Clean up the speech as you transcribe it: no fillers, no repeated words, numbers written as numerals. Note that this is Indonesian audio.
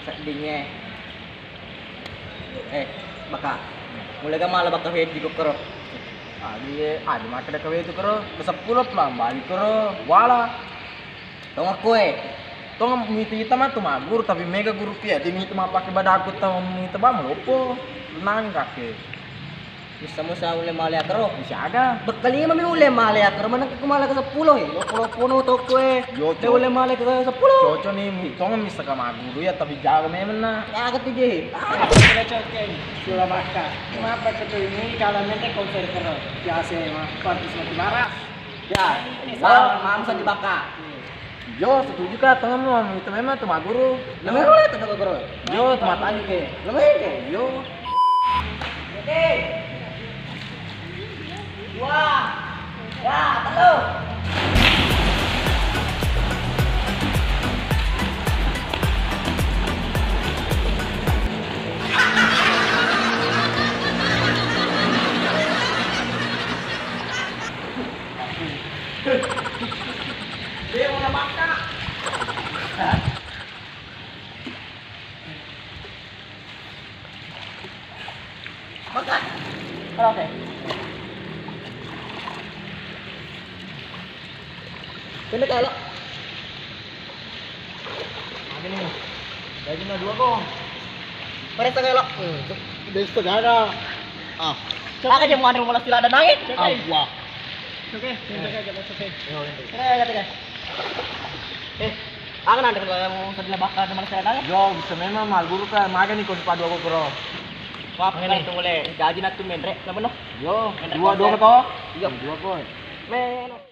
Sedihnya. Baka. Mulai ka malah baka head di ko karo. Adi makan dah kawin tu kero, kesepuluh pulang balik kero, wala. Tong aku Tong miti kita mah tu magur tapi mega guru pia, di miti mah pakai badakut tong miti bah melopo, nang kake. Bisa mo sa ule malaya karo. Bisa ada. Bekali mami ule malaya karo man kumala ka sa pulo Lo puno to ko Yo, De ule malaya ka sa pulo. Cocok nih, tong misa ka maguru ya tapi jaga memang na. Agak tije. Sudah cocok sudah makan. Kenapa betul ini kalau nanti konser kero biasa mah partis mati marah. Ya, mam sa di baka. Yo, setuju ka tong mau itu memang tu maguru. Lamay ule to ko karo. Yo, temat aja ke. Lamay ke. Yo. Oke. Dua. Ya, telu. Dia mau makan. Makan. Oke. Kena kalau Ada nih. Dagingnya dua kong. mereka kalau. Dari saudara. Ah, Saka dia mau mulai sila ada nangit. wah. Oke, jaga jaga oke. Kaya. Akan ada kalau sa bakal naman sila nangit. Yo, bisa memang mal guru ka maga nih kung padu ako kero. Wah, pengen itu boleh. Gaji nak tu menrek, nama no. Yo, Enak dua konser. ko to? Yo. Dua ko. Men.